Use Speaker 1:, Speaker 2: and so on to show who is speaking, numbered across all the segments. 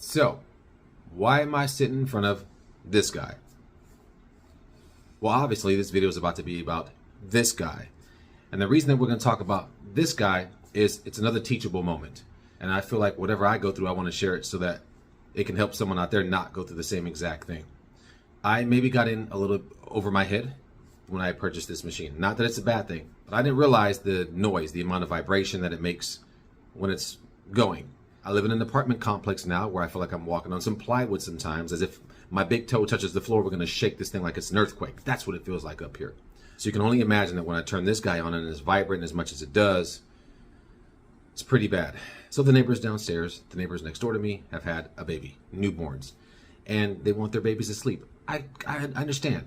Speaker 1: So, why am I sitting in front of this guy? Well, obviously, this video is about to be about this guy. And the reason that we're going to talk about this guy is it's another teachable moment. And I feel like whatever I go through, I want to share it so that it can help someone out there not go through the same exact thing. I maybe got in a little over my head when I purchased this machine. Not that it's a bad thing, but I didn't realize the noise, the amount of vibration that it makes when it's going. I live in an apartment complex now where I feel like I'm walking on some plywood sometimes, as if my big toe touches the floor. We're going to shake this thing like it's an earthquake. That's what it feels like up here. So you can only imagine that when I turn this guy on and it's vibrant as much as it does, it's pretty bad. So the neighbors downstairs, the neighbors next door to me, have had a baby, newborns, and they want their babies to sleep. I understand.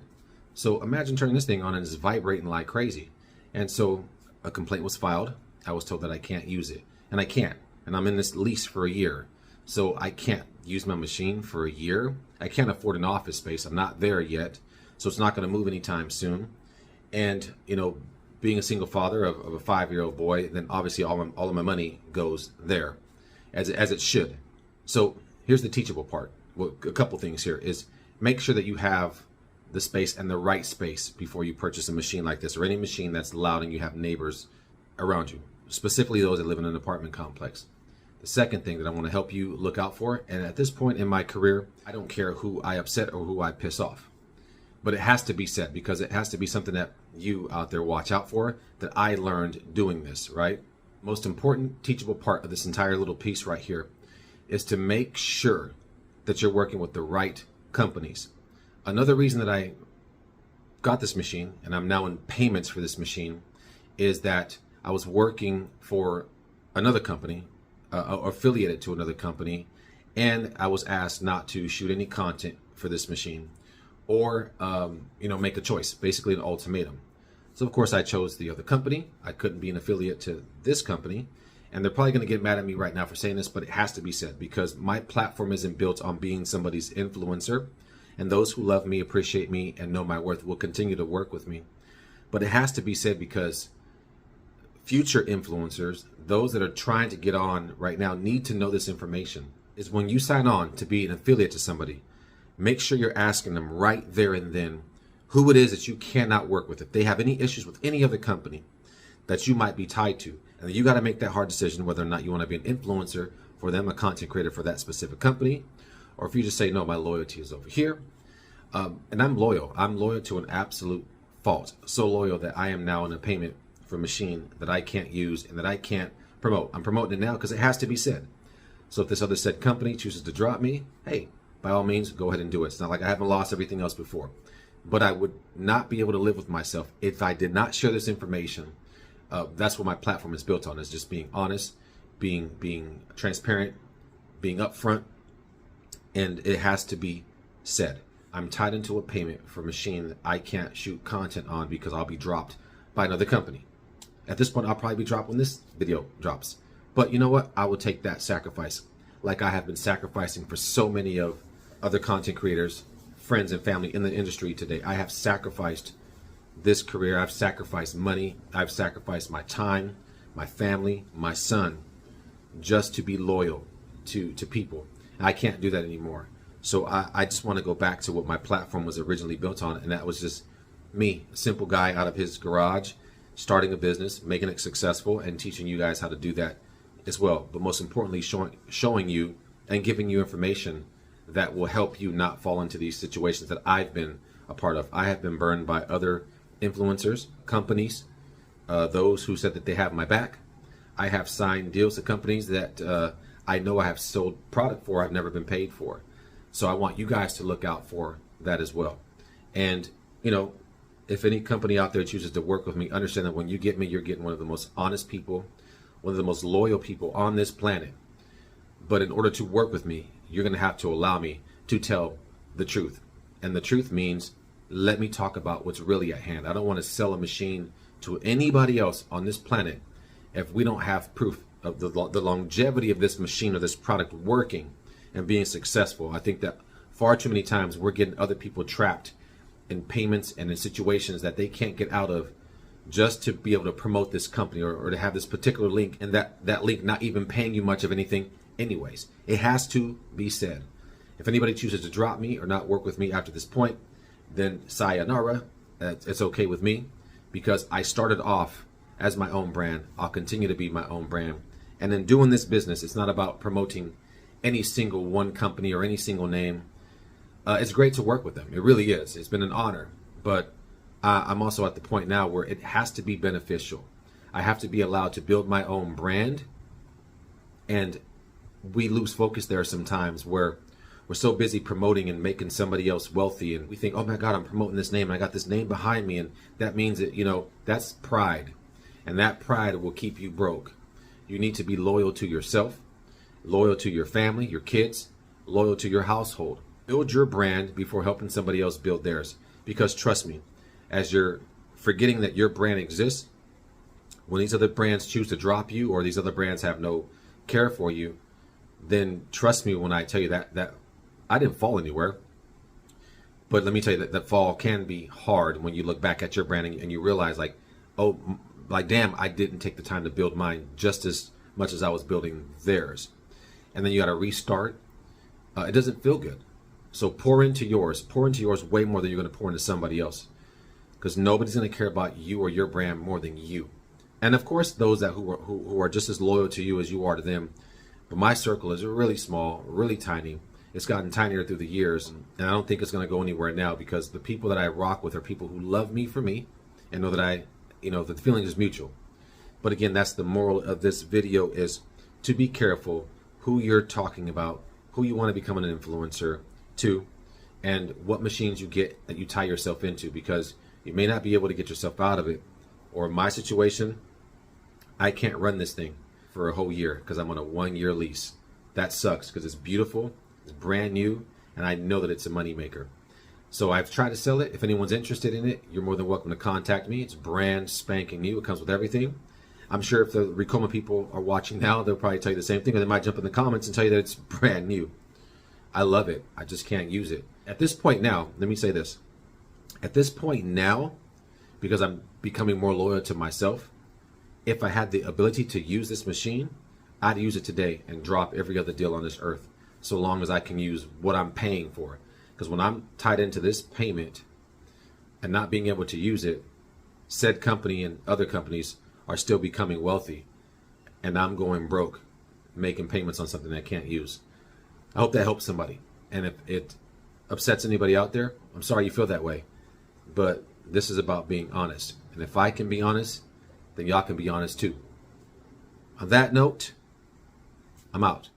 Speaker 1: So imagine turning this thing on and it's vibrating like crazy. And so a complaint was filed. I was told that I can't use it, and I can't. And I'm in this lease for a year. So I can't use my machine for a year. I can't afford an office space. I'm not there yet. So it's not going to move anytime soon. And, you know, being a single father of a 5-year-old boy, then obviously all of my money goes there, as it should. So here's the teachable part. Well, a couple things here is make sure that you have the space and the right space before you purchase a machine like this, or any machine that's loud and you have neighbors around you, specifically those that live in an apartment complex. The second thing that I want to help you look out for, and at this point in my career, I don't care who I upset or who I piss off, but it has to be said, because it has to be something that you out there watch out for, that I learned doing this, right? Most important teachable part of this entire little piece right here is to make sure that you're working with the right companies. Another reason that I got this machine, and I'm now in payments for this machine, is that I was working for another company, affiliated to another company, and I was asked not to shoot any content for this machine, or make a choice, basically an ultimatum. So of course I chose the other company. I couldn't be an affiliate to this company, and they're probably going to get mad at me right now for saying this, but it has to be said, because my platform isn't built on being somebody's influencer, and those who love me, appreciate me, and know my worth will continue to work with me. But it has to be said because future influencers, those that are trying to get on right now, need to know this information. Is when you sign on to be an affiliate to somebody, make sure you're asking them right there and then who it is that you cannot work with. If they have any issues with any other company that you might be tied to, and you got to make that hard decision whether or not you want to be an influencer for them, a content creator for that specific company, or if you just say, no, my loyalty is over here. And I'm loyal. I'm loyal to an absolute fault. So loyal that I am now in a payment for a machine that I can't use and that I can't promote. I'm promoting it now because it has to be said. So if this other said company chooses to drop me, hey, by all means, go ahead and do it. It's not like I haven't lost everything else before. But I would not be able to live with myself if I did not share this information. That's what my platform is built on, is just being honest, being transparent, being upfront, and it has to be said. I'm tied into a payment for a machine that I can't shoot content on because I'll be dropped by another company. At this point, I'll probably be dropped when this video drops. But you know what? I will take that sacrifice, like I have been sacrificing for so many of other content creators, friends and family in the industry today. I have sacrificed this career. I've sacrificed money. I've sacrificed my time, my family, my son, just to be loyal to people. And I can't do that anymore. So I just want to go back to what my platform was originally built on, and that was just me, a simple guy out of his garage, starting a business, making it successful, and teaching you guys how to do that as well. But most importantly, showing you and giving you information that will help you not fall into these situations that I've been a part of. I have been burned by other influencers, companies, those who said that they have my back. I have signed deals to companies that I know I have sold product for, I've never been paid for. So I want you guys to look out for that as well. And, you know, if any company out there chooses to work with me, understand that when you get me, you're getting one of the most honest people, one of the most loyal people on this planet. But in order to work with me, you're going to have to allow me to tell the truth. And the truth means, let me talk about what's really at hand. I don't want to sell a machine to anybody else on this planet if we don't have proof of the longevity of this machine or this product working and being successful. I think that far too many times we're getting other people trapped in payments and in situations that they can't get out of just to be able to promote this company or to have this particular link, and that link not even paying you much of anything anyways. It has to be said. If anybody chooses to drop me or not work with me after this point, then sayonara. It's okay with me, because I started off as my own brand. I'll continue to be my own brand. And in doing this business, it's not about promoting any single one company or any single name. It's great to work with them. It really is. It's been an honor. But I'm also at the point now where it has to be beneficial. I have to be allowed to build my own brand. And we lose focus there sometimes, where we're so busy promoting and making somebody else wealthy, and we think, oh my God, I'm promoting this name and I got this name behind me, and that means that, that's pride, and that pride will keep you broke. You need to be loyal to yourself, loyal to your family, your kids, loyal to your household. Build your brand before helping somebody else build theirs, because trust me, as you're forgetting that your brand exists, when these other brands choose to drop you, or these other brands have no care for you, then trust me when I tell you that I didn't fall anywhere. But let me tell you that fall can be hard when you look back at your branding and you realize, like, oh, like, damn, I didn't take the time to build mine just as much as I was building theirs. And then you got to restart. It doesn't feel good. So pour into yours way more than you're going to pour into somebody else, because nobody's going to care about you or your brand more than you. And of course, those who are just as loyal to you as you are to them. But my circle is really small, really tiny. It's gotten tinier through the years, and I don't think it's going to go anywhere now, because the people that I rock with are people who love me for me and know that that the feeling is mutual. But again, that's the moral of this video, is to be careful who you're talking about, who you want to become an influencer to, and what machines you get that you tie yourself into, because you may not be able to get yourself out of it. Or in my situation, I can't run this thing for a whole year because I'm on a 1-year lease. That sucks, because it's beautiful. It's brand new, and I know that it's a moneymaker. So I've tried to sell it. If anyone's interested in it, you're more than welcome to contact me. It's brand spanking new. It comes with everything. I'm sure if the Ricoma people are watching now, they'll probably tell you the same thing, or they might jump in the comments and tell you that it's brand new. I love it. I just can't use it. At this point now, let me say this. At this point now, because I'm becoming more loyal to myself, if I had the ability to use this machine, I'd use it today and drop every other deal on this earth, so long as I can use what I'm paying for. Because when I'm tied into this payment and not being able to use it, said company and other companies are still becoming wealthy, and I'm going broke making payments on something I can't use. I hope that helps somebody. And if it upsets anybody out there, I'm sorry you feel that way. But this is about being honest. And if I can be honest, then y'all can be honest too. On that note, I'm out.